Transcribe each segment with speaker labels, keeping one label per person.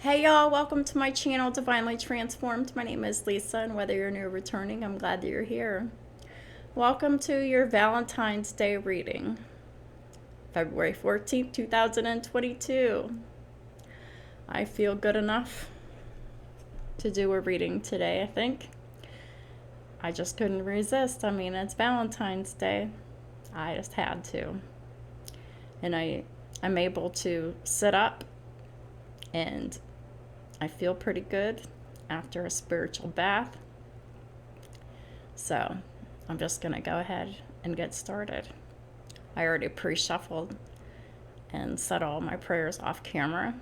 Speaker 1: Hey y'all, welcome to my channel, Divinely Transformed. My name is Lisa, and whether you're new or returning, I'm glad that you're here. Welcome to your Valentine's Day reading, February 14th, 2022. I feel good enough to do a reading today, I think. I just couldn't resist. I mean, it's Valentine's Day. I just had to. And I'm able to sit up, and I feel pretty good after a spiritual bath. So I'm just going to go ahead and get started. I already pre-shuffled and said all my prayers off camera.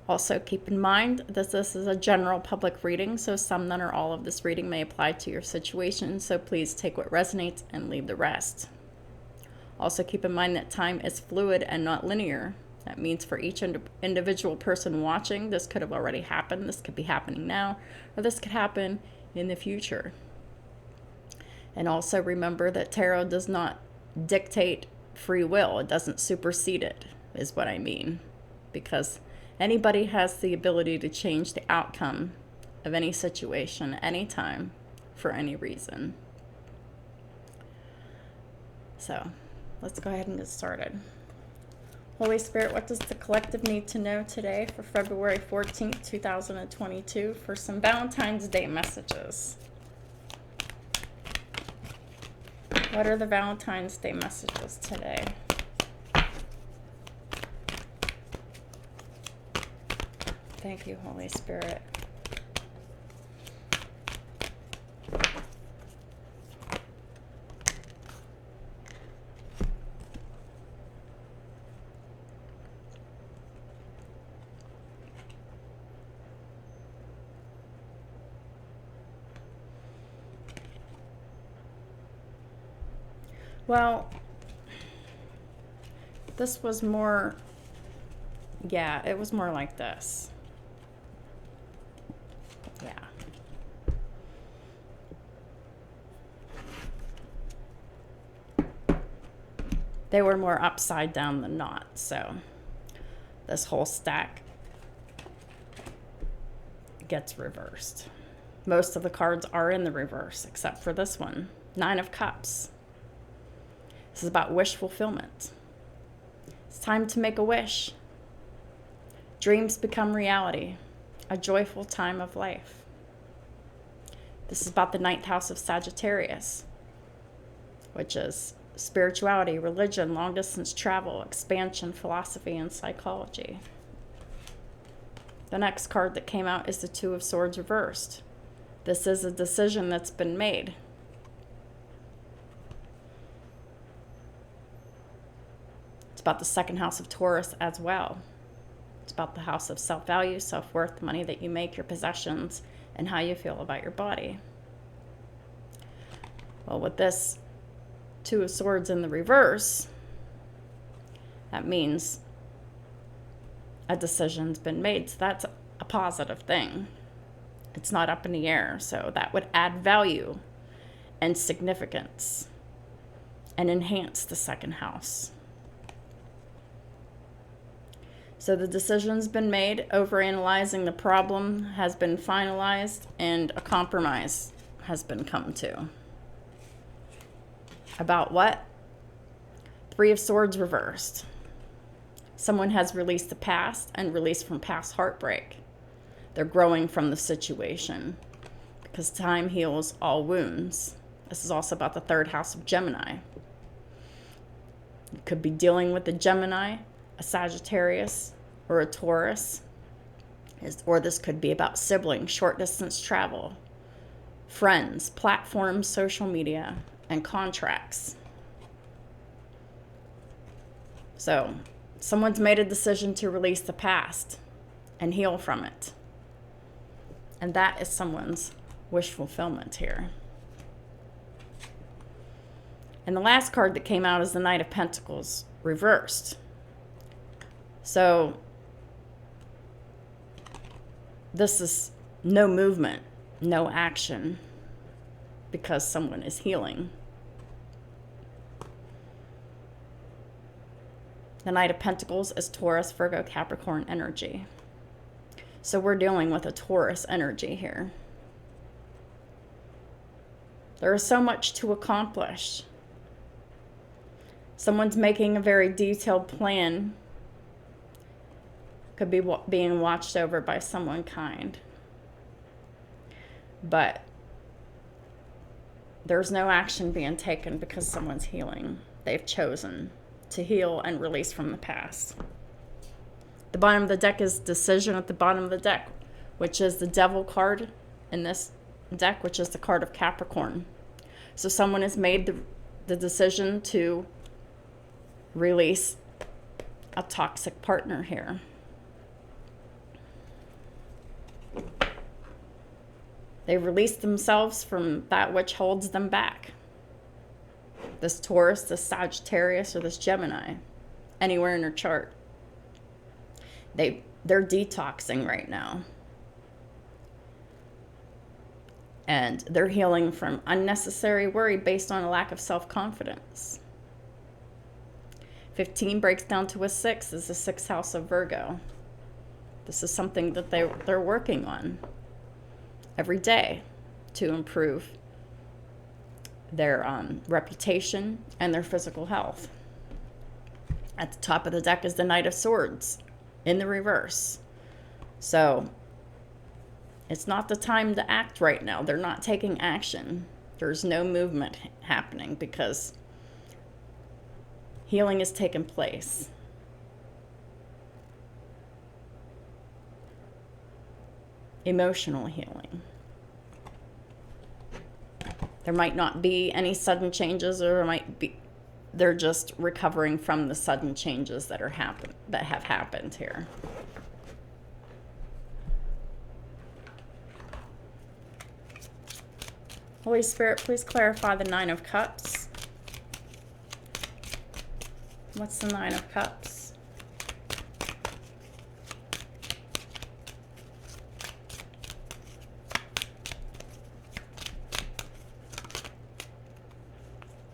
Speaker 1: Also, keep in mind that this is a general public reading, so some, none, or all of this reading may apply to your situation, so please take what resonates and leave the rest. Also, keep in mind that time is fluid and not linear. That means for each individual person watching, this could have already happened, this could be happening now, or this could happen in the future. And also remember that tarot does not dictate free will. It doesn't supersede it, is what I mean. Because anybody has the ability to change the outcome of any situation, anytime, for any reason. So, let's go ahead and get started. Holy Spirit, what does the collective need to know today for February 14th, 2022 for some Valentine's Day messages? What are the Valentine's Day messages today? Thank you, Holy Spirit. Well, this was more, yeah, it was more like this. Yeah. They were more upside down than not, so this whole stack gets reversed. Most of the cards are in the reverse, except for this one, 9 of Cups. This is about wish fulfillment. It's time to make a wish. Dreams become reality. A joyful time of life. This is about the 9th house of Sagittarius, which is spirituality, religion, long-distance travel, expansion, philosophy, and psychology. The next card that came out is the 2 of Swords reversed. This is a decision that's been made. It's about the 2nd house of Taurus as well. It's about the house of self-value, self-worth, the money that you make, your possessions, and how you feel about your body. Well, with this 2 of Swords in the reverse, that means a decision's been made. So that's a positive thing. It's not up in the air. So that would add value and significance and enhance the 2nd house. So the decision's been made, overanalyzing the problem has been finalized, and a compromise has been come to. About what? 3 of Swords reversed. Someone has released the past and released from past heartbreak. They're growing from the situation because time heals all wounds. This is also about the 3rd house of Gemini. You could be dealing with a Gemini, a Sagittarius, or a Taurus. Or this could be about siblings, short distance travel, friends, platforms, social media, and contracts. So, someone's made a decision to release the past and heal from it. And that is someone's wish fulfillment here. And the last card that came out is the Knight of Pentacles reversed. So, this is no movement, no action, because someone is healing. The Knight of Pentacles is Taurus, Virgo, Capricorn energy. So we're dealing with a Taurus energy here. There is so much to accomplish. Someone's making a very detailed plan. Could be being watched over by someone kind. But there's no action being taken because someone's healing. They've chosen to heal and release from the past. The bottom of the deck is decision at the bottom of the deck, which is the Devil card in this deck, which is the card of Capricorn. So someone has made the decision to release a toxic partner here. They release themselves from that which holds them back. This Taurus, this Sagittarius, or this Gemini, anywhere in your chart. They're detoxing right now. And they're healing from unnecessary worry based on a lack of self-confidence. 15 breaks down to a 6 is the 6th house of Virgo. This is something that they're working on every day to improve their reputation and their physical health. At the top of the deck is the Knight of Swords in the reverse. So it's not the time to act right now. They're not taking action. There's no movement happening because healing has taken place. Emotional healing. There might not be any sudden changes, or they're just recovering from the sudden changes that have happened here. Holy Spirit, please clarify the 9 of Cups. What's the 9 of Cups?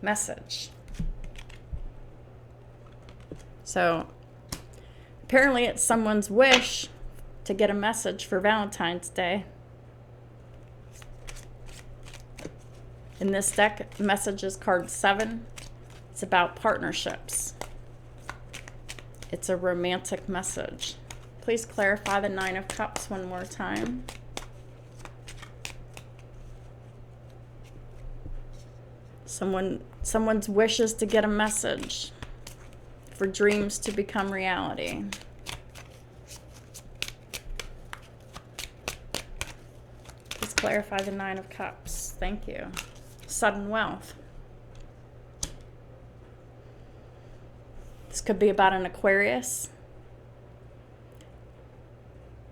Speaker 1: Message. So apparently it's someone's wish to get a message for Valentine's Day. In this deck, messages card 7. It's about partnerships. It's a romantic message. Please clarify the 9 of Cups one more time. Someone's wishes to get a message for dreams to become reality. Please clarify the 9 of Cups. Thank you. Sudden wealth. This could be about an Aquarius.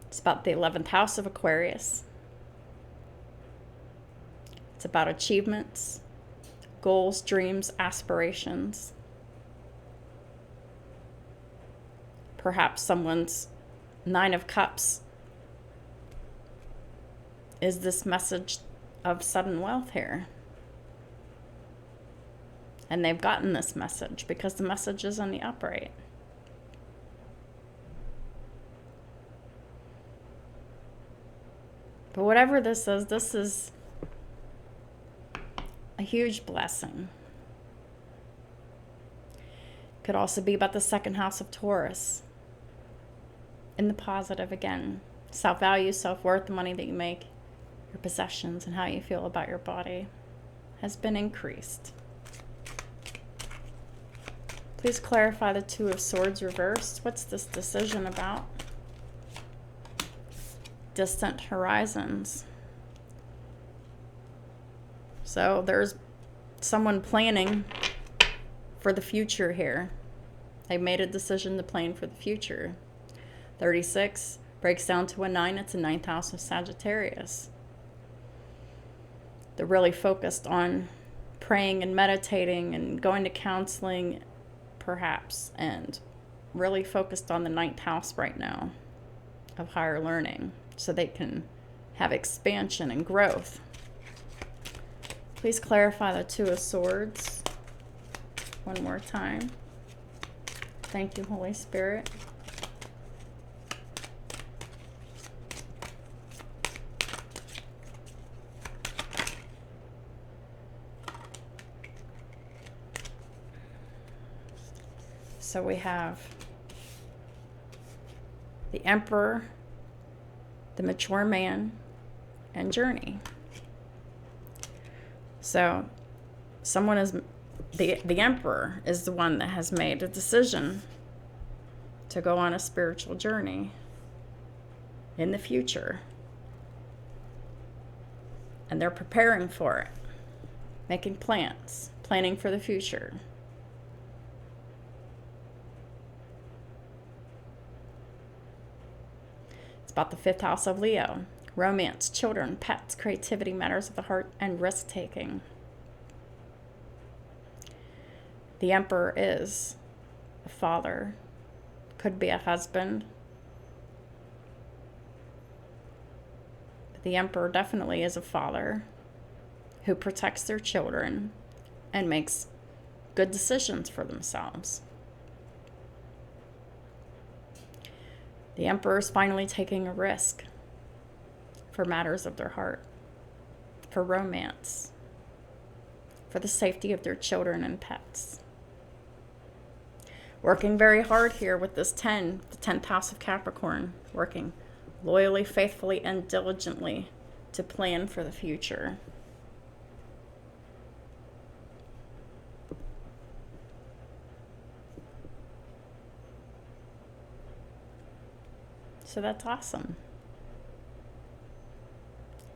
Speaker 1: It's about the 11th house of Aquarius. It's about achievements, goals, dreams, aspirations. Perhaps someone's 9 of Cups is this message of sudden wealth here. And they've gotten this message because the message is on the upright. But whatever this is a huge blessing. Could also be about the 2nd house of Taurus. In the positive again. Self-value, self-worth, the money that you make, your possessions, and how you feel about your body has been increased. Please clarify the 2 of Swords reversed. What's this decision about? Distant horizons. So there's someone planning for the future here. They made a decision to plan for the future. 36 breaks down to a 9. It's the 9th house of Sagittarius. They're really focused on praying and meditating and going to counseling, perhaps, and really focused on the 9th house right now of higher learning so they can have expansion and growth. Please clarify the 2 of Swords one more time. Thank you, Holy Spirit. So we have the Emperor, the mature man, and journey. So someone is, the Emperor is the one that has made a decision to go on a spiritual journey in the future. And they're preparing for it, making plans, planning for the future. It's about the 5th house of Leo. Romance, children, pets, creativity, matters of the heart, and risk-taking. The Emperor is a father, could be a husband. But the Emperor definitely is a father who protects their children and makes good decisions for themselves. The Emperor is finally taking a risk for matters of their heart, for romance, for the safety of their children and pets. Working very hard here with this 10, the 10th house of Capricorn, working loyally, faithfully, and diligently to plan for the future. So that's awesome.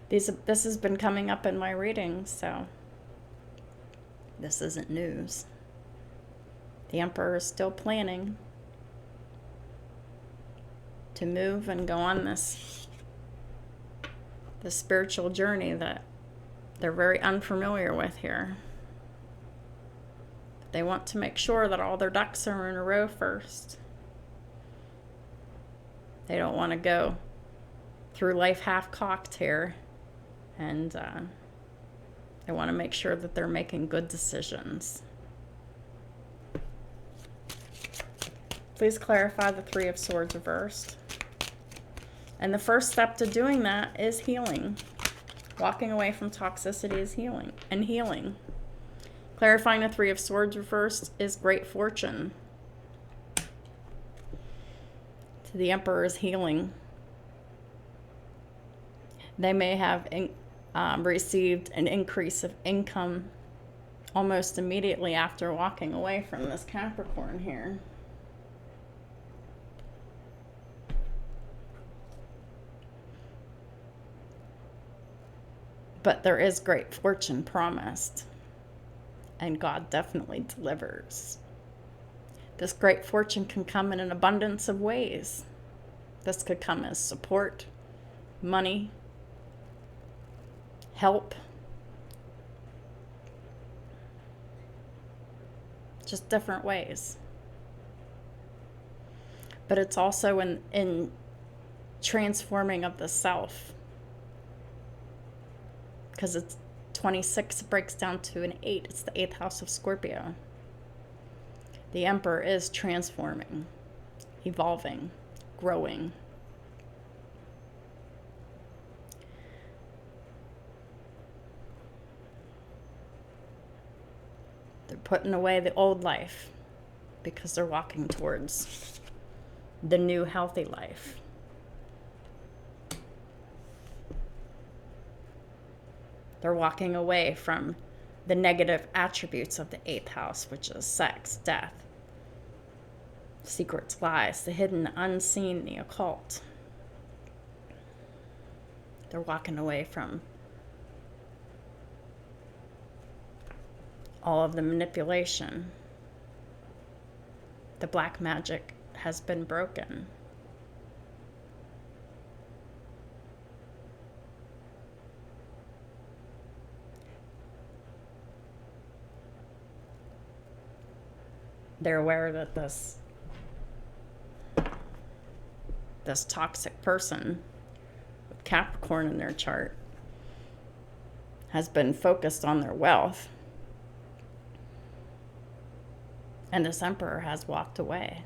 Speaker 1: This has been coming up in my readings, so this isn't news. The Emperor is still planning to move and go on this spiritual journey that they're very unfamiliar with here. They want to make sure that all their ducks are in a row first. They don't want to go through life half-cocked here. And they want to make sure that they're making good decisions. Please clarify the 3 of Swords reversed. And the first step to doing that is healing. Walking away from toxicity is healing. And healing. Clarifying the 3 of Swords reversed is great fortune. So the Emperor is healing. They may have received an increase of income almost immediately after walking away from this Capricorn here. But there is great fortune promised, and God definitely delivers. This great fortune can come in an abundance of ways. This could come as support, money, help, just different ways. But it's also in transforming of the self, because it's 26 breaks down to an 8. It's the 8th house of Scorpio. The Emperor is transforming, evolving, growing. They're putting away the old life because they're walking towards the new healthy life. They're walking away from the negative attributes of the 8th house, which is sex, death, secrets, lies, the hidden, the unseen, the occult. They're walking away from all of the manipulation. The black magic has been broken. They're aware that this toxic person with Capricorn in their chart has been focused on their wealth. And this Emperor has walked away.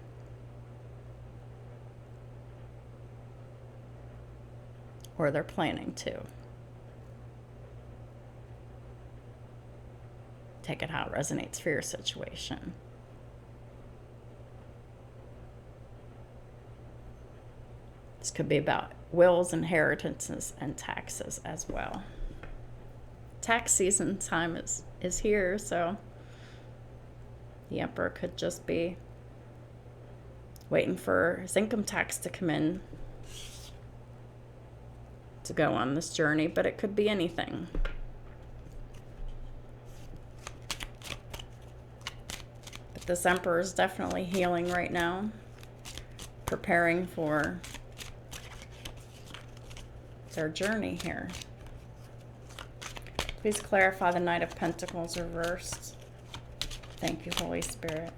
Speaker 1: Or they're planning to. Take it how it resonates for your situation. This could be about wills, inheritances, and taxes as well. Tax season time is here, so the Emperor could just be waiting for his income tax to come in to go on this journey, but it could be anything. But this Emperor is definitely healing right now, preparing for their journey here. Please clarify the Knight of Pentacles reversed. Thank you, Holy Spirit.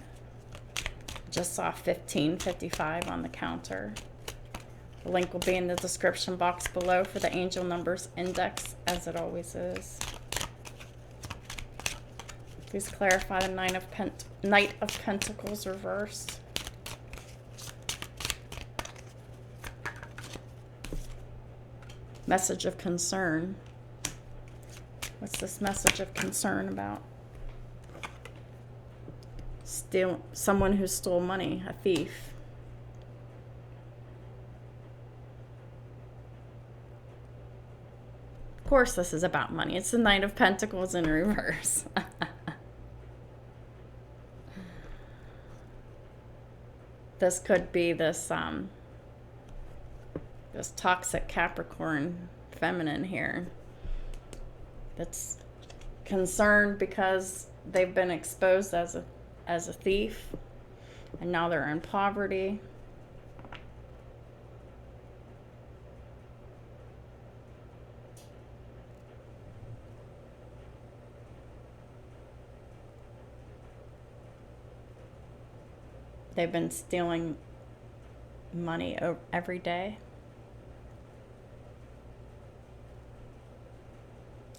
Speaker 1: Just saw 1555 on the counter. The link will be in the description box below for the angel numbers index, as it always is. Please clarify the Knight of Pentacles reversed. Message of concern. What's this message of concern about? Someone who stole money, a thief. Of course this is about money. It's the Knight of Pentacles in reverse. This could be this toxic Capricorn feminine here that's concerned because they've been exposed as a thief, and now they're in poverty. They've been stealing money every day.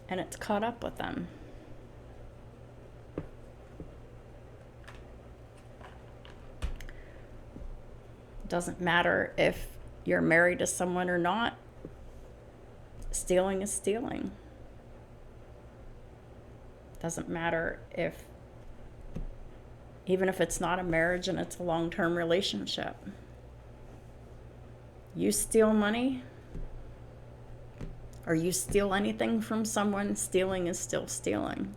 Speaker 1: And it's caught up with them. Doesn't matter if you're married to someone or not. Stealing is stealing. Doesn't matter even if it's not a marriage and it's a long-term relationship. You steal money, or you steal anything from someone, stealing is still stealing.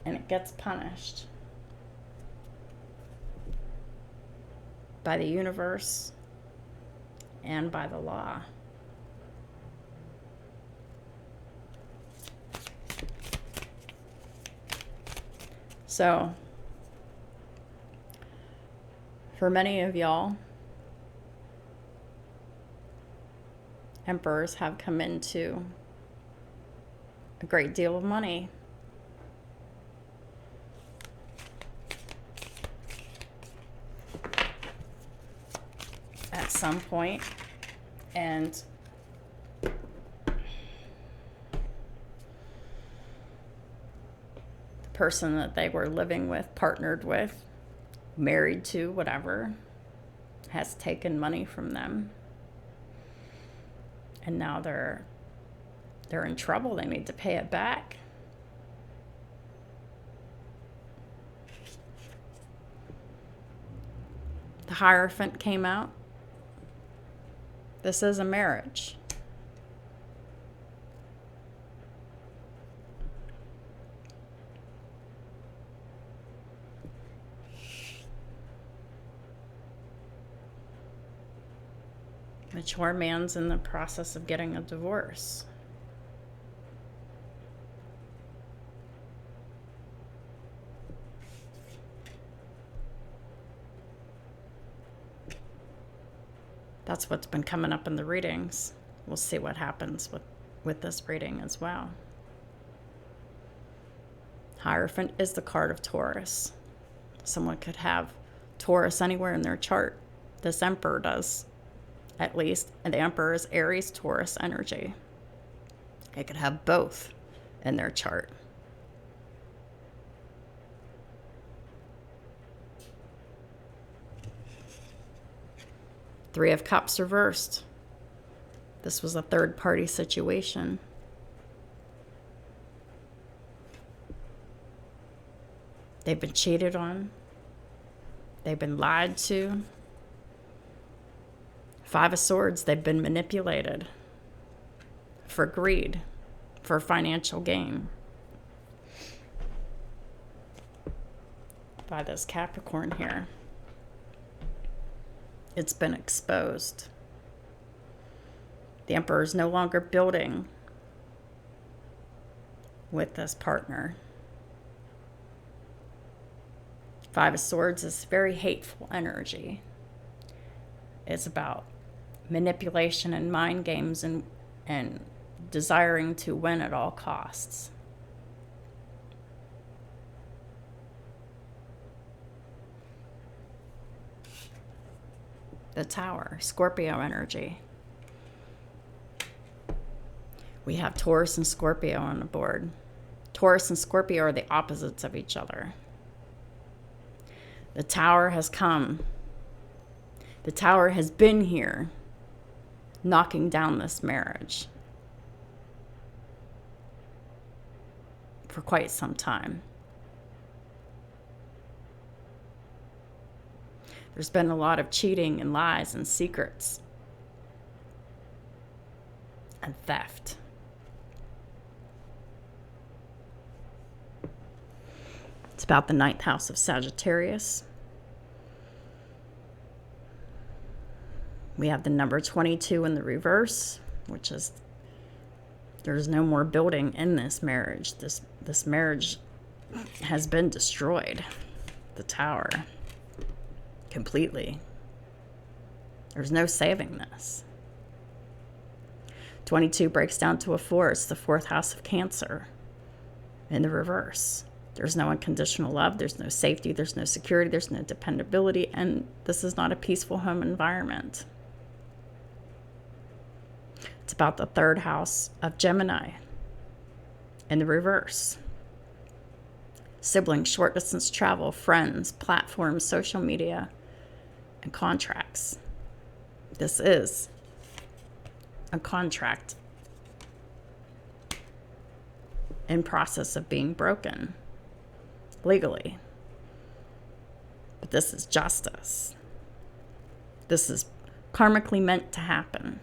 Speaker 1: And it gets punished by the universe and by the law. So, for many of y'all, emperors have come into a great deal of money. At some point, and the person that they were living with, partnered with, married to, whatever, has taken money from them. And now they're in trouble. They need to pay it back. The Hierophant came out. This is a marriage. Mature man's in the process of getting a divorce. That's what's been coming up in the readings. We'll see what happens with this reading as well. Hierophant is the card of Taurus. Someone could have Taurus anywhere in their chart. This Emperor does, at least. And the Emperor is Aries, Taurus energy. They could have both in their chart. Three of Cups reversed. This was a third-party situation. They've been cheated on. They've been lied to. Five of Swords, they've been manipulated for greed, for financial gain by this Capricorn here. It's been exposed. The Emperor is no longer building with this partner. Five of Swords is very hateful energy. It's about manipulation and mind games and desiring to win at all costs. The Tower, Scorpio energy. We have Taurus and Scorpio on the board. Taurus and Scorpio are the opposites of each other. The Tower has come. The Tower has been here, knocking down this marriage for quite some time. There's been a lot of cheating and lies and secrets and theft. It's about the 9th house of Sagittarius. We have the number 22 in the reverse, which is there's no more building in this marriage. This marriage has been destroyed. The Tower. Completely. There's no saving this. 22 breaks down to a 4. It's the 4th house of Cancer in the reverse. There's no unconditional love. There's no safety. There's no security. There's no dependability. And this is not a peaceful home environment. It's about the 3rd house of Gemini in the reverse. Siblings, short distance travel, friends, platforms, social media, and contracts. This is a contract in process of being broken legally. But this is justice. This is karmically meant to happen.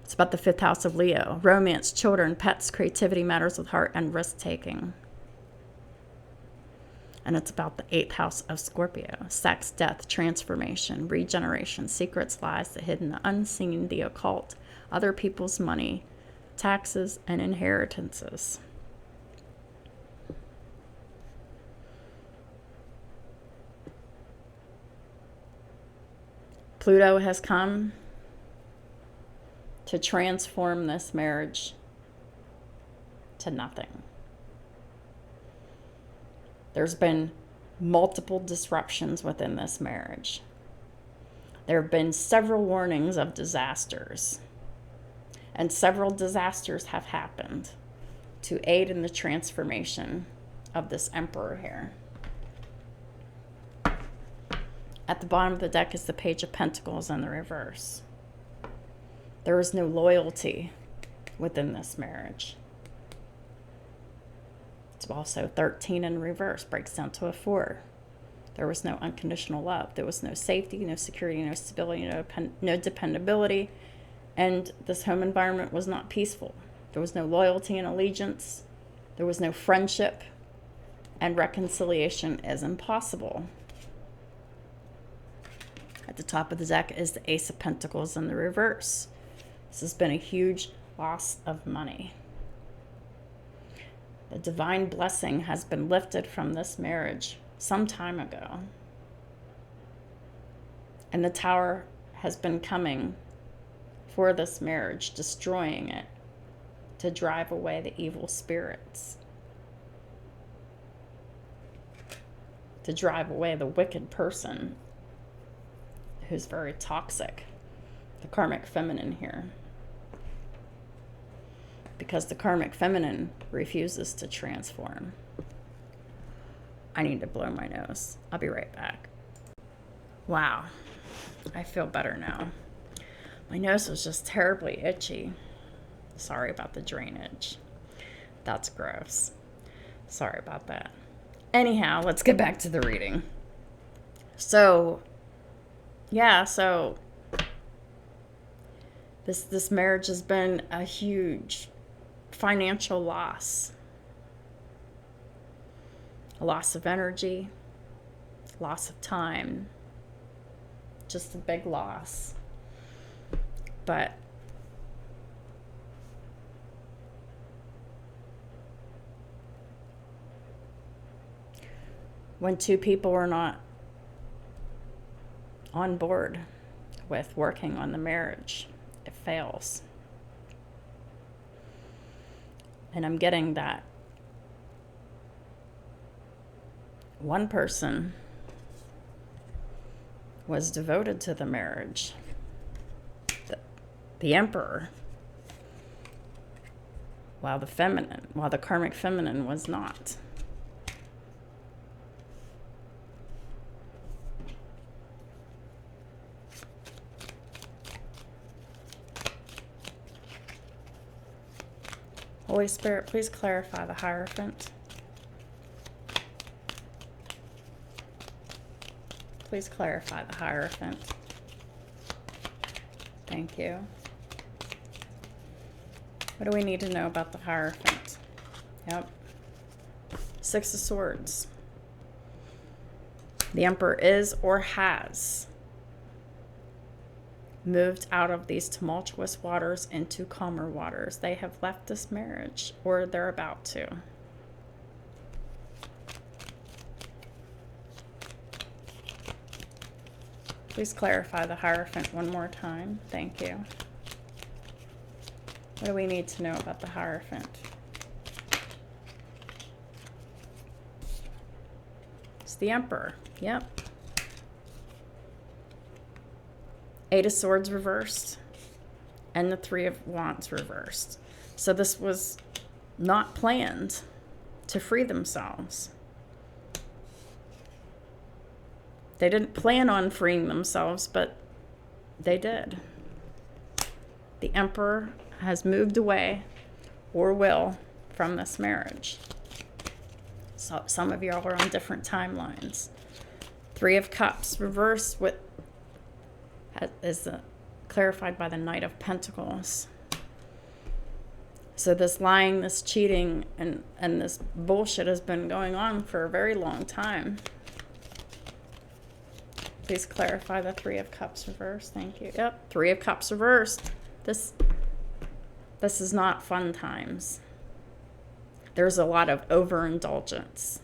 Speaker 1: It's about the 5th house of Leo. Romance, children, pets, creativity, matters with heart, and risk-taking. And it's about the 8th house of Scorpio. Sex, death, transformation, regeneration, secrets, lies, the hidden, the unseen, the occult, other people's money, taxes, and inheritances. Pluto has come to transform this marriage to nothing. There's been multiple disruptions within this marriage. There have been several warnings of disasters, and several disasters have happened to aid in the transformation of this Emperor here. At the bottom of the deck is the Page of Pentacles in the reverse. There is no loyalty within this marriage. It's also 13 in reverse, breaks down to a 4. There was no unconditional love. There was no safety, no security, no stability, no dependability. And this home environment was not peaceful. There was no loyalty and allegiance. There was no friendship. And reconciliation is impossible. At the top of the deck is the Ace of Pentacles in the reverse. This has been a huge loss of money. The divine blessing has been lifted from this marriage some time ago. And the Tower has been coming for this marriage, destroying it to drive away the evil spirits, to drive away the wicked person who's very toxic, the karmic feminine here. Because the karmic feminine refuses to transform. I need to blow my nose. I'll be right back. Wow, I feel better now. My nose was just terribly itchy. Sorry about the drainage. That's gross. Sorry about that. Anyhow, let's get back to the reading. So, yeah, so this marriage has been a huge financial loss. A loss of energy, loss of time, just a big loss. But when two people are not on board with working on the marriage, it fails. And I'm getting that one person was devoted to the marriage, the Emperor, while the Karmic feminine was not. Holy Spirit, please clarify the Hierophant. Please clarify the Hierophant. Thank you. What do we need to know about the Hierophant? Yep. Six of Swords. The Emperor is or has moved out of these tumultuous waters into calmer waters. They have left this marriage, or they're about to. Please clarify the Hierophant one more time. Thank you. What do we need to know about the Hierophant? It's the Emperor. Yep. Eight of Swords reversed and the Three of Wands reversed. So this was not planned to free themselves. They didn't plan on freeing themselves, but they did. The Emperor has moved away, or will, from this marriage. So some of y'all are on different timelines. Three of Cups reversed with is clarified by the Knight of Pentacles. So this lying, this cheating, and this bullshit has been going on for a very long time. Please clarify the Three of Cups reversed. Thank you. Yep, Three of Cups reversed. This is not fun times. There's a lot of overindulgence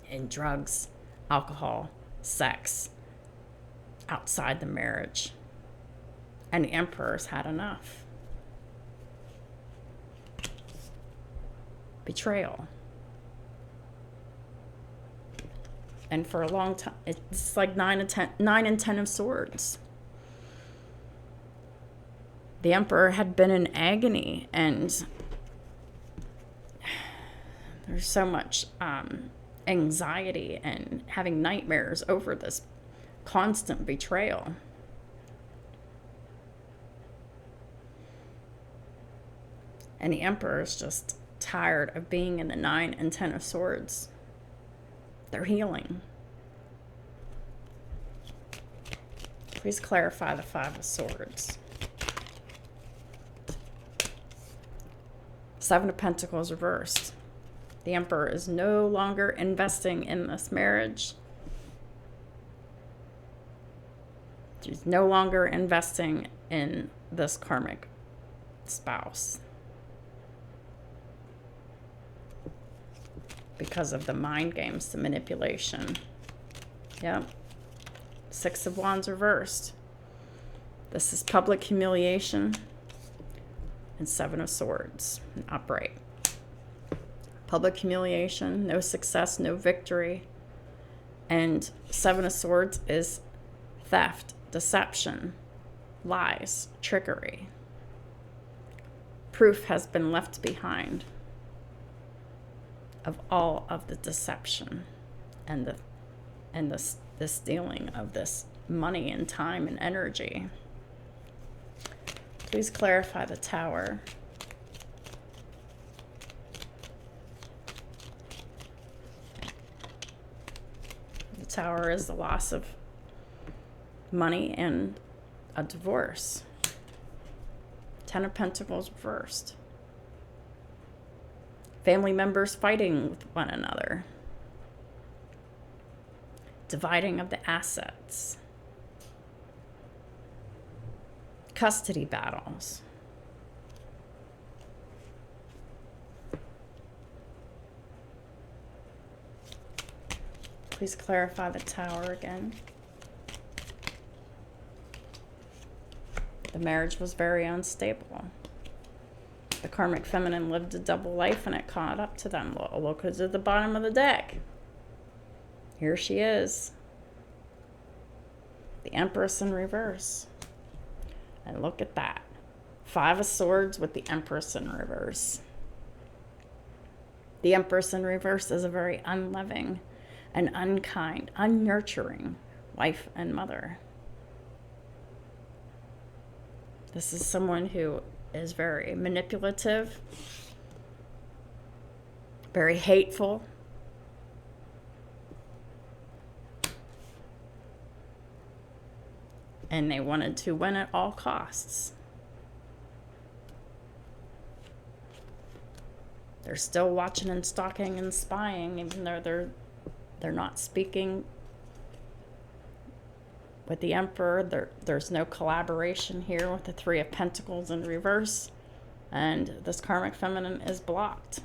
Speaker 1: in drugs, alcohol, sex, outside the marriage. And the Emperor's had enough. Betrayal. And for a long time, it's like 9 and 10 of Swords. The Emperor had been in agony, and there's so much anxiety and having nightmares over this constant betrayal. And the Emperor is just tired of being in the 9 and 10 of Swords. They're healing. Please clarify the Five of Swords. Seven of Pentacles reversed. The Emperor is no longer investing in this marriage. She's no longer investing in this karmic spouse because of the mind games, the manipulation. Yep. Six of Wands reversed. This is public humiliation. And Seven of Swords, upright. Public humiliation, no success, no victory. And Seven of Swords is theft, deception, lies, trickery. Proof has been left behind of all of the deception and the stealing of this money and time and energy. Please clarify the Tower. The Tower is the loss of money and a divorce. 10 of Pentacles reversed. Family members fighting with one another. Dividing of the assets. Custody battles. Please clarify the Tower again. The marriage was very unstable. The Karmic Feminine lived a double life and it caught up to them. Look who's at the bottom of the deck. Here she is. The Empress in reverse. And look at that. 5 of Swords with the Empress in reverse. The Empress in reverse is a very unloving and unkind, unnurturing wife and mother. This is someone who is very manipulative, very hateful, and they wanted to win at all costs. They're still watching and stalking and spying, even though they're not speaking with the Emperor. There's no collaboration here with the 3 of Pentacles in reverse. And this Karmic Feminine is blocked.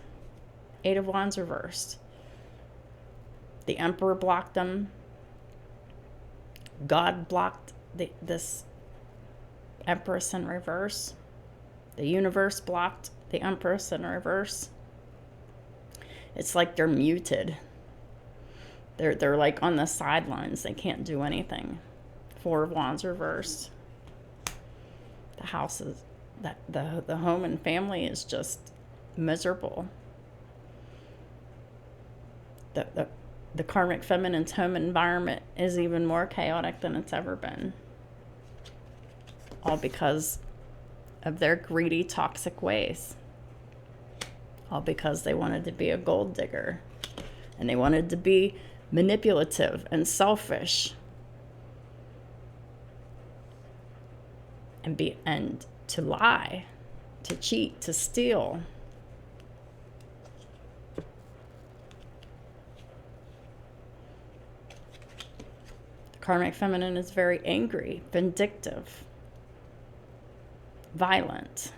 Speaker 1: 8 of Wands reversed. The Emperor blocked them. God blocked this Empress in reverse. The universe blocked the Empress in reverse. It's like they're muted. They're like on the sidelines. They can't do anything. 4 of Wands reversed. The house is the home and family is just miserable. The Karmic Feminine's home environment is even more chaotic than it's ever been. All because of their greedy, toxic ways. All because they wanted to be a gold digger. And they wanted to be manipulative and selfish. And to lie, to cheat, to steal. The Karmic Feminine is very angry, vindictive, violent,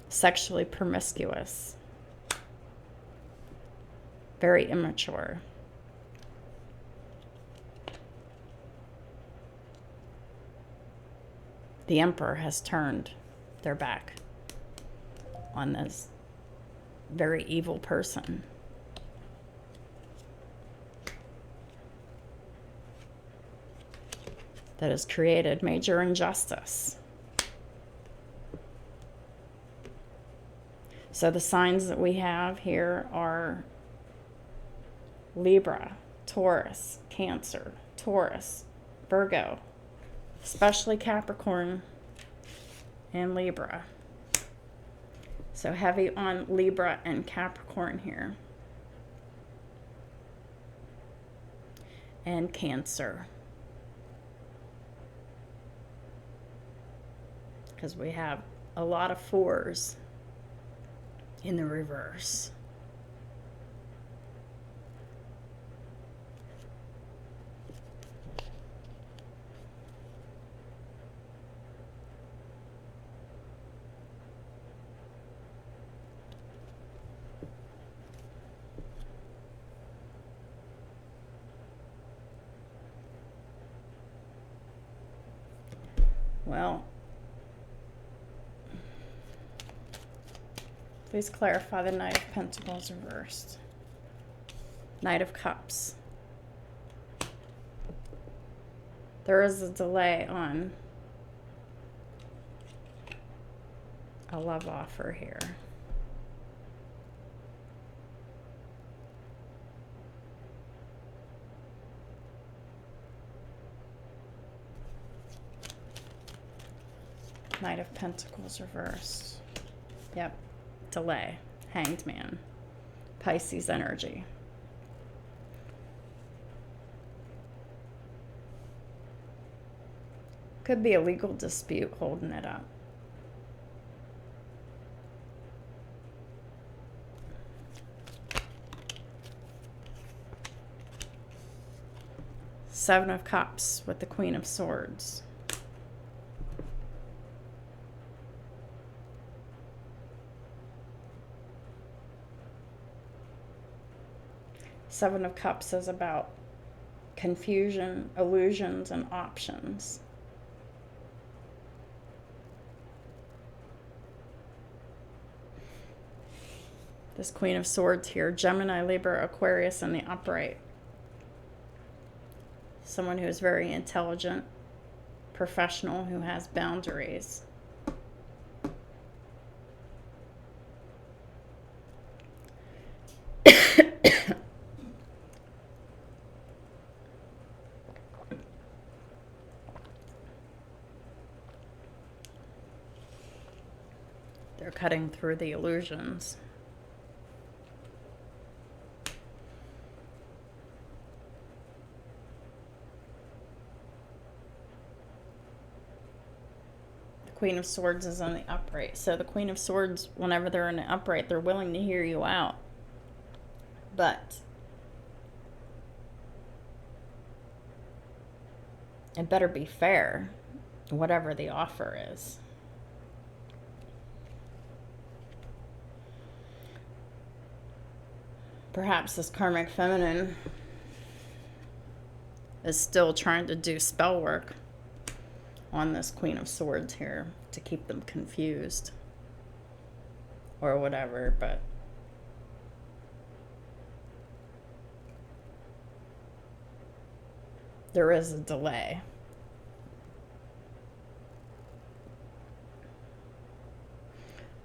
Speaker 1: sexually promiscuous, very immature. The Emperor has turned their back on this very evil person. That has created major injustice. So the signs that we have here are Libra, Taurus, Cancer, Taurus, Virgo, especially Capricorn and Libra. So heavy on Libra and Capricorn here. And Cancer. Because we have a lot of 4s in the reverse. Well, please clarify the Knight of Pentacles reversed. Knight of Cups. There is a delay on a love offer here. Knight of Pentacles reversed. Yep. Delay. Hanged Man. Pisces energy. Could be a legal dispute holding it up. Seven of Cups with the Queen of Swords. Seven of Cups is about confusion, illusions, and options. This Queen of Swords here, Gemini, Libra, Aquarius in the upright. Someone who is very intelligent, professional, who has boundaries. They're cutting through the illusions. The Queen of Swords is on the upright. So the Queen of Swords, whenever they're in the upright, they're willing to hear you out. But it better be fair, whatever the offer is. Perhaps this karmic feminine is still trying to do spell work on this Queen of Swords here to keep them confused or whatever, but there is a delay.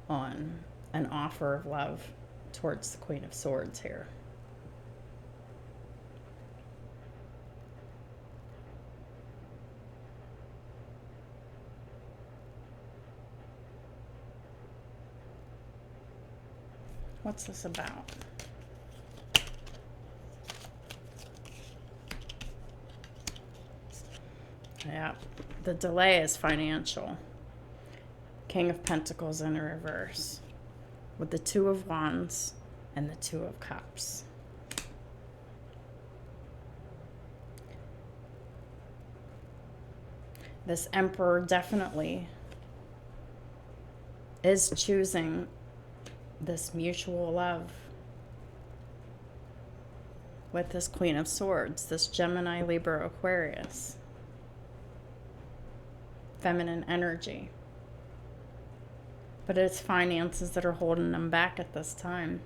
Speaker 1: On an offer of love towards the Queen of Swords here. What's this about? Yeah, the delay is financial. King of Pentacles in reverse, with the Two of Wands and the Two of Cups. This Emperor definitely is choosing this mutual love with this Queen of Swords, this Gemini, Libra, Aquarius. Feminine energy. But it's finances that are holding them back at this time.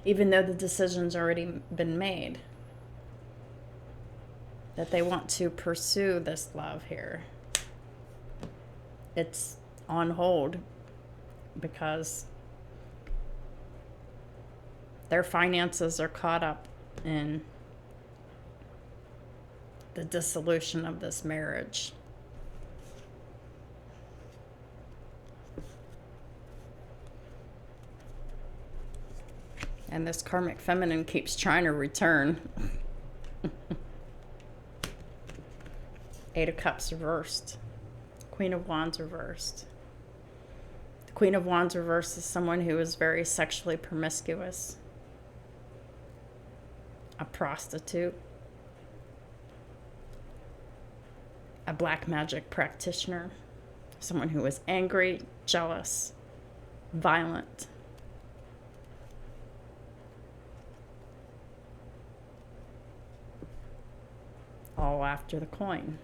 Speaker 1: Even though the decision's already been made. That they want to pursue this love here. It's on hold because their finances are caught up in the dissolution of this marriage. And this karmic feminine keeps trying to return. Eight of Cups reversed. Queen of Wands reversed. The Queen of Wands reversed is someone who is very sexually promiscuous. A prostitute. A black magic practitioner. Someone who is angry, jealous, violent. All after the coin.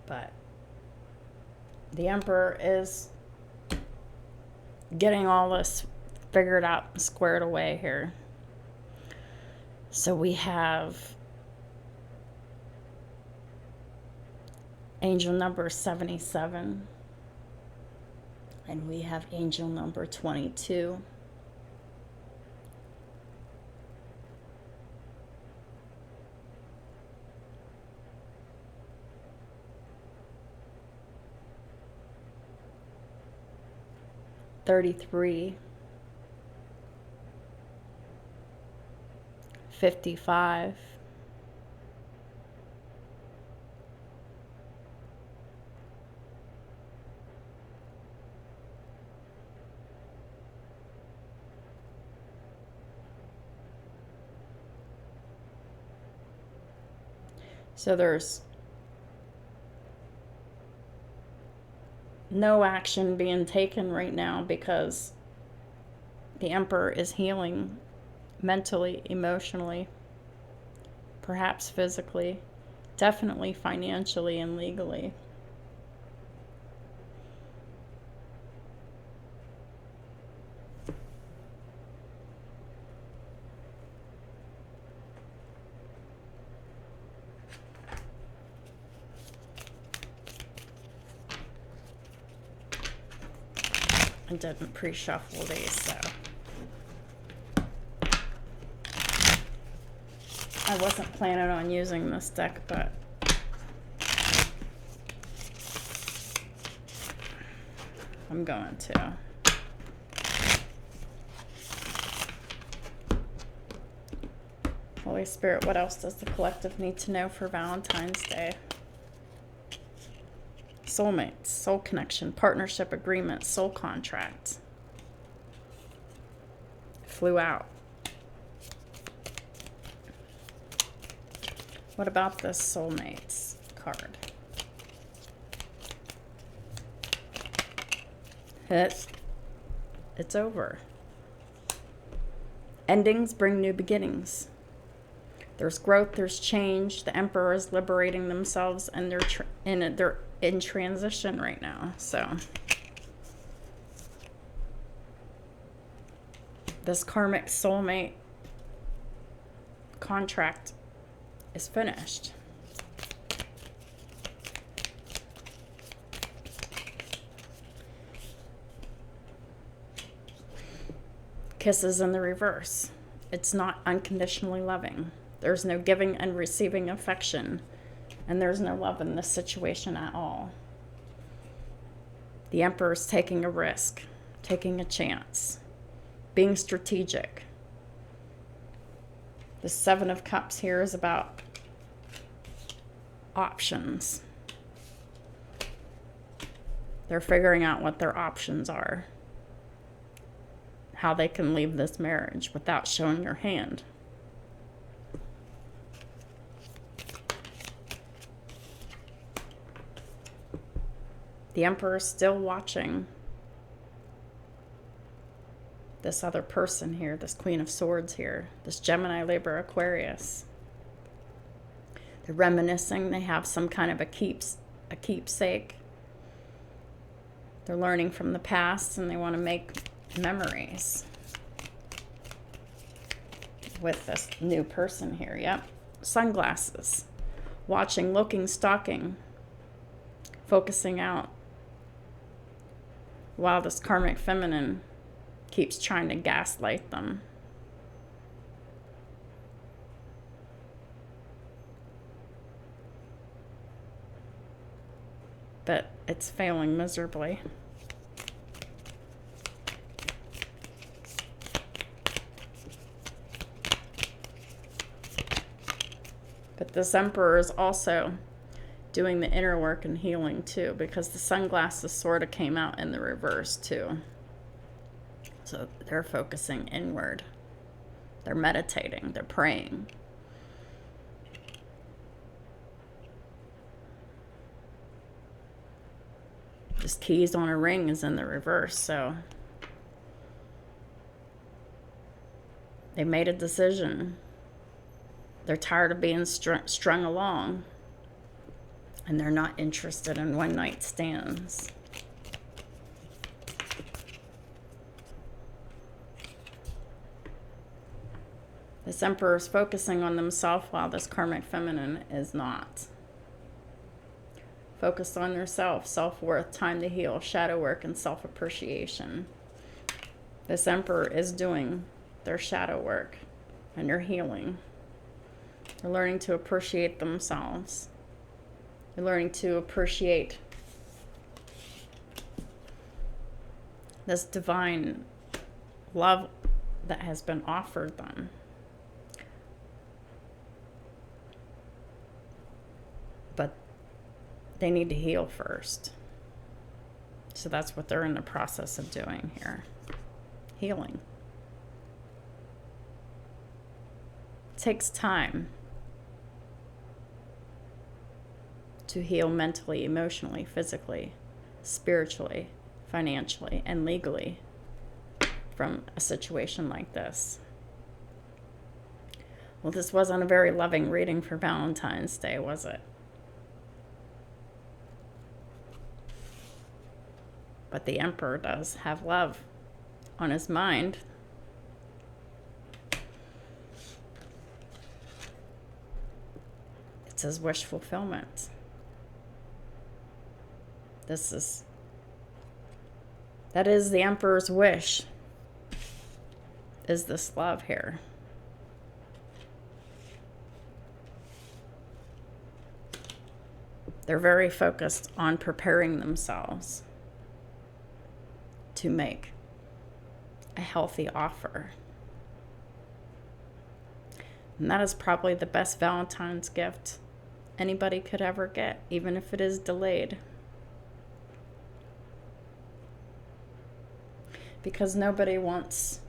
Speaker 1: But the Emperor is getting all this figured out and squared away here. So we have angel number 77. And we have angel number 22. $33. 55. So there's no action being taken right now because the Emperor is healing mentally, emotionally, perhaps physically, definitely financially and legally. I didn't pre-shuffle these, so I wasn't planning on using this deck, but I'm going to. Holy Spirit, what else does the collective need to know for Valentine's Day? Soulmates, soul connection, partnership agreement, soul contract. Flew out. What about this soulmates card? It's over. Endings bring new beginnings. There's growth, there's change. The Emperor is liberating themselves, and they're in transition right now. So this karmic soulmate contract is finished. Kisses in the reverse. It's not unconditionally loving. There's no giving and receiving affection, and there's no love in this situation at all. The Emperor's taking a risk, taking a chance, being strategic. The Seven of Cups here is about options. They're figuring out what their options are, how they can leave this marriage without showing your hand. The Emperor is still watching this other person here, this Queen of Swords here, this Gemini, Libra, Aquarius. They're reminiscing. They have some kind of a keepsake. They're learning from the past, and they want to make memories with this new person here. Yep. Sunglasses. Watching, looking, stalking, focusing out, while this karmic feminine keeps trying to gaslight them. But it's failing miserably. But this Emperor is also doing the inner work and healing too, because the sunglasses sort of came out in the reverse too. So they're focusing inward. They're meditating. They're praying. This keys on a ring is in the reverse, so they made a decision. They're tired of being strung along, and they're not interested in one-night stands. This Emperor is focusing on themselves while this karmic feminine is not. Focused on their self-worth, time to heal, shadow work, and self-appreciation. This Emperor is doing their shadow work and their healing. They're learning to appreciate themselves. They're learning to appreciate this divine love that has been offered them. they need to heal first. So that's what they're in the process of doing here. Healing. It takes time to heal mentally, emotionally, physically, spiritually, financially, and legally from a situation like this. Well, this wasn't a very loving reading for Valentine's Day, was it? But the Emperor does have love on his mind. It's his wish fulfillment. That is the Emperor's wish, is this love here. They're very focused on preparing themselves to make a healthy offer. And that is probably the best Valentine's gift anybody could ever get, even if it is delayed. Because nobody wants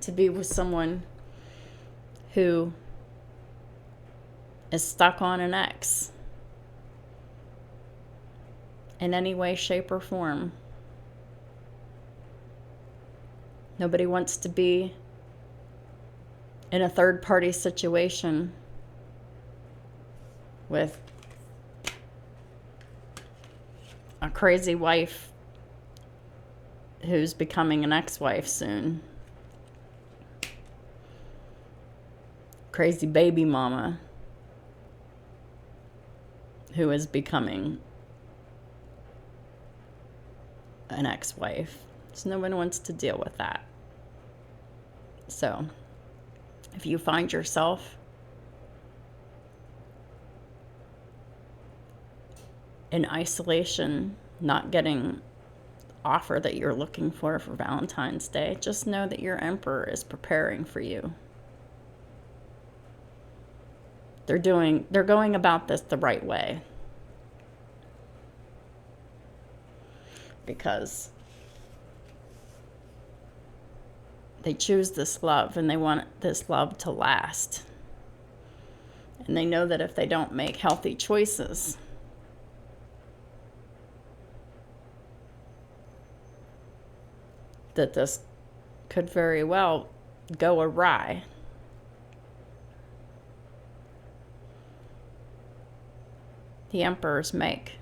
Speaker 1: to be with someone who is stuck on an ex in any way, shape, or form. Nobody wants to be in a third-party situation with a crazy wife who's becoming an ex-wife soon. Crazy baby mama who is becoming an ex-wife. So no one wants to deal with that. So if you find yourself in isolation, not getting offer that you're looking for Valentine's Day, just know that your Emperor is preparing for you. They're going about this the right way. Because they choose this love and they want this love to last. And they know that if they don't make healthy choices, that this could very well go awry. The Emperors make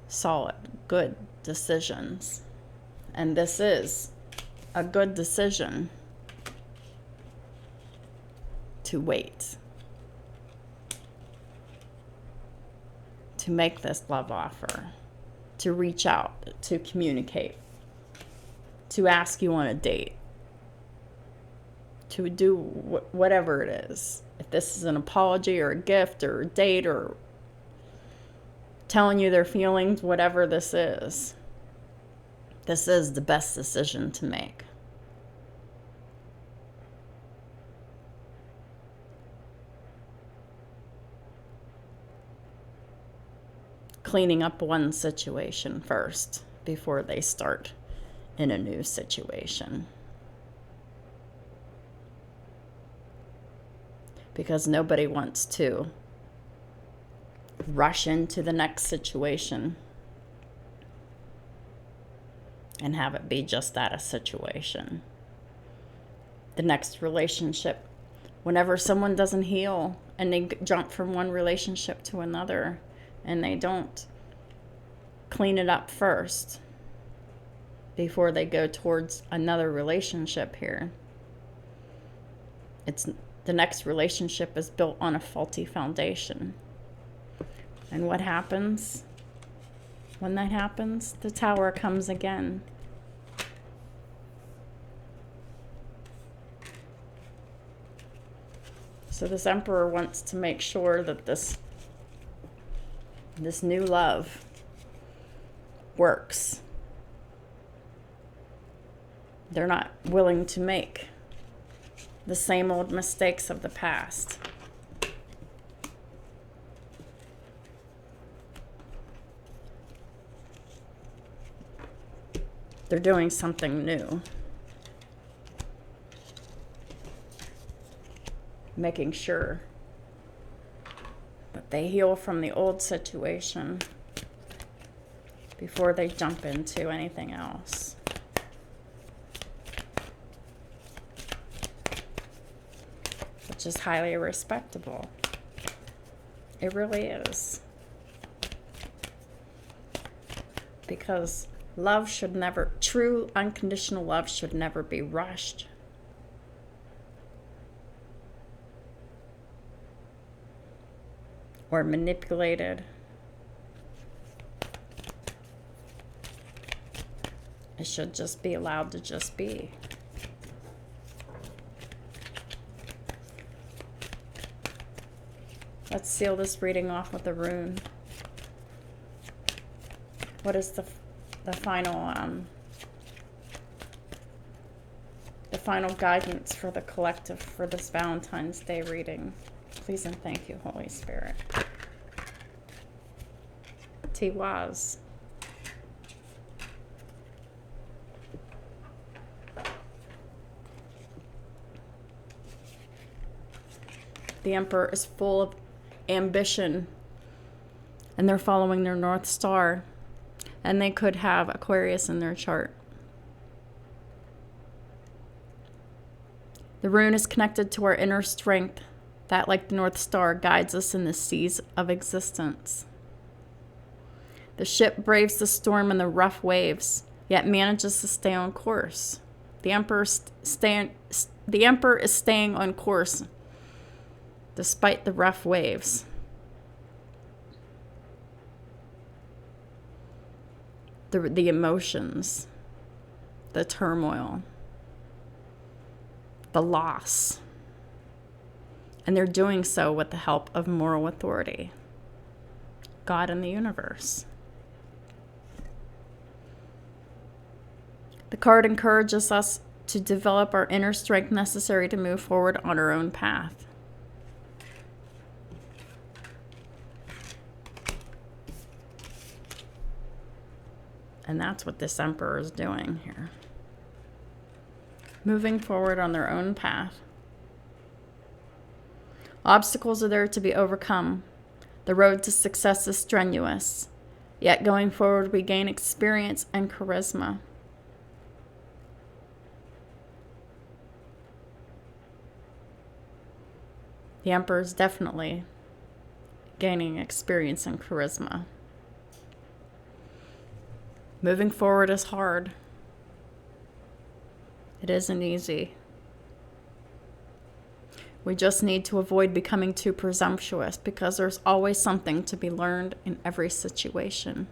Speaker 1: solid, good decisions. And this is a good decision to wait, to make this love offer, to reach out, to communicate, to ask you on a date, to do whatever it is. If this is an apology or a gift or a date or telling you their feelings, whatever this is the best decision to make. Cleaning up one situation first before they start in a new situation. Because nobody wants to rush into the next situation and have it be just that, a situation. The next relationship, whenever someone doesn't heal and they jump from one relationship to another and they don't clean it up first before they go towards another relationship here, the next relationship is built on a faulty foundation. And what happens when that happens? The Tower comes again. So this Emperor wants to make sure that this new love works. They're not willing to make the same old mistakes of the past. They're doing something new. Making sure that they heal from the old situation before they jump into anything else. Which is highly respectable. It really is. Because love should never, true unconditional love should never be rushed. Or manipulated. It should just be allowed to just be. Let's seal this reading off with a rune. What is the final guidance for the collective for this Valentine's Day reading? Please and thank you, Holy Spirit. Tiwaz. The Emperor is full of ambition, and they're following their North Star, and they could have Aquarius in their chart. The rune is connected to our inner strength that, like the North Star, guides us in the seas of existence. The ship braves the storm and the rough waves, yet manages to stay on course. The Emperor is staying on course despite the rough waves. The emotions, the turmoil, the loss. And they're doing so with the help of moral authority, God and the universe. The card encourages us to develop our inner strength necessary to move forward on our own path. And that's what this Emperor is doing here. Moving forward on their own path. Obstacles are there to be overcome. The road to success is strenuous. Yet going forward, we gain experience and charisma. The Emperor is definitely gaining experience and charisma. Moving forward is hard. It isn't easy. We just need to avoid becoming too presumptuous, because there's always something to be learned in every situation.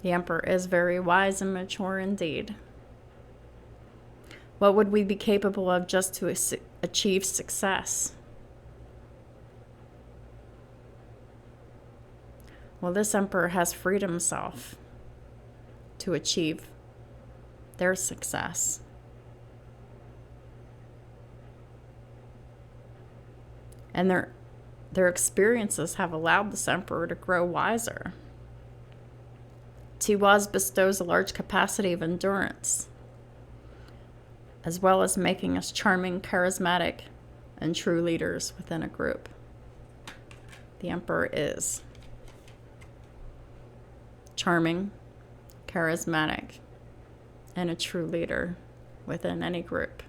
Speaker 1: The Emperor is very wise and mature indeed. What would we be capable of just to achieve success? Well, this Emperor has freed himself to achieve their success. And their experiences have allowed this Emperor to grow wiser. Tiwaz bestows a large capacity of endurance, as well as making us charming, charismatic, and true leaders within a group. The Emperor is charming, charismatic, and a true leader within any group.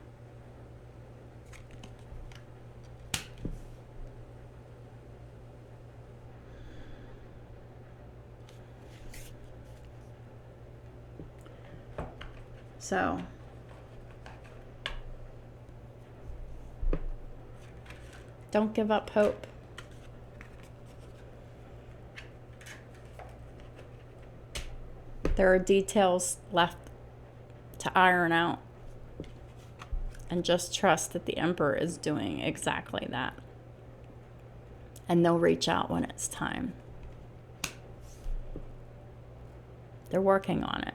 Speaker 1: So, don't give up hope. There are details left to iron out, and just trust that the Emperor is doing exactly that. And they'll reach out when it's time. They're working on it.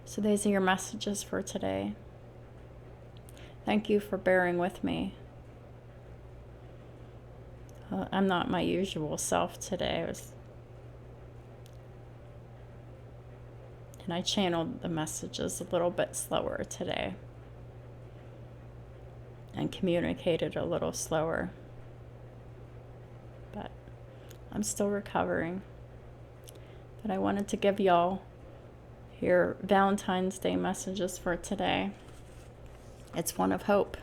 Speaker 1: So these are your messages for today. Thank you for bearing with me. I'm not my usual self today. And I channeled the messages a little bit slower today and communicated a little slower. But I'm still recovering. But I wanted to give y'all your Valentine's Day messages for today. It's one of hope.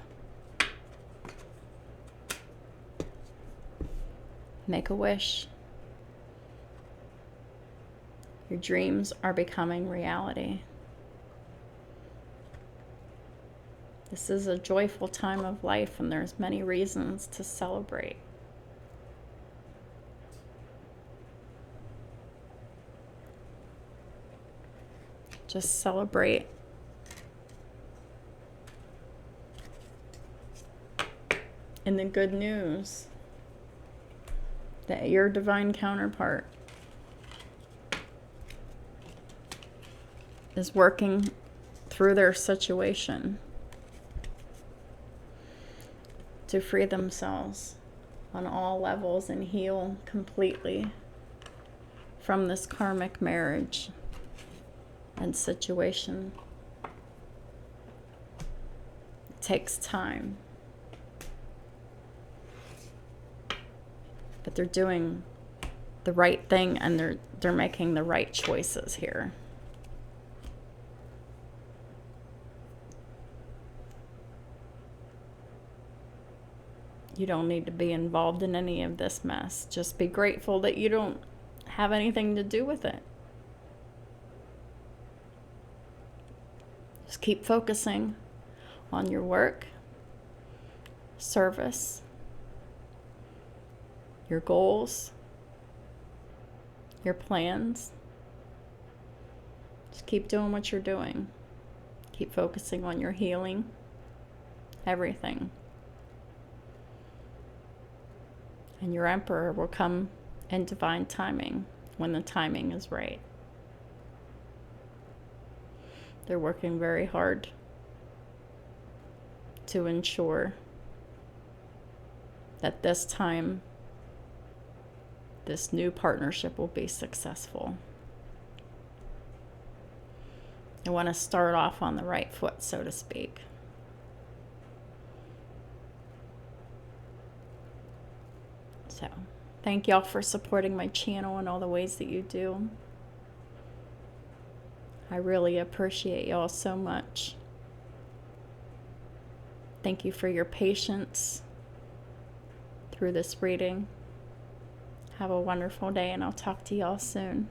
Speaker 1: Make a wish. Your dreams are becoming reality. This is a joyful time of life, and there's many reasons to celebrate. Just celebrate. And the good news that your divine counterpart is working through their situation to free themselves on all levels and heal completely from this karmic marriage and situation. It takes time. But they're doing the right thing, and they're making the right choices here. You don't need to be involved in any of this mess. Just be grateful that you don't have anything to do with it. Just keep focusing on your work, service, your goals, your plans. Just keep doing what you're doing. Keep focusing on your healing, everything. And your emperor will come in divine timing when the timing is right. They're working very hard to ensure that this time, this new partnership will be successful. I want to start off on the right foot, so to speak. So, thank y'all for supporting my channel in all the ways that you do. I really appreciate y'all so much. Thank you for your patience through this reading. Have a wonderful day, and I'll talk to y'all soon.